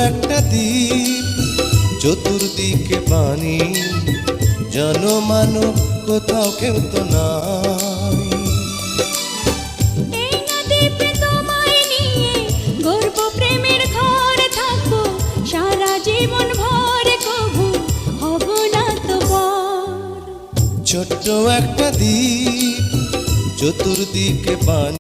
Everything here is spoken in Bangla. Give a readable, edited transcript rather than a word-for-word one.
একটা দ্বীপ, চতুর্দিকে পানি, জনমানব কোথাও কেউ তো নাই। এই নদীতে তোমায় নিয়ে গর্ব প্রেমের ঘর থাকবো সারা জীবন ভর, কবু হব না তো পর। ছোট্ট একটা দ্বীপ, চতুর্দিকে পানি।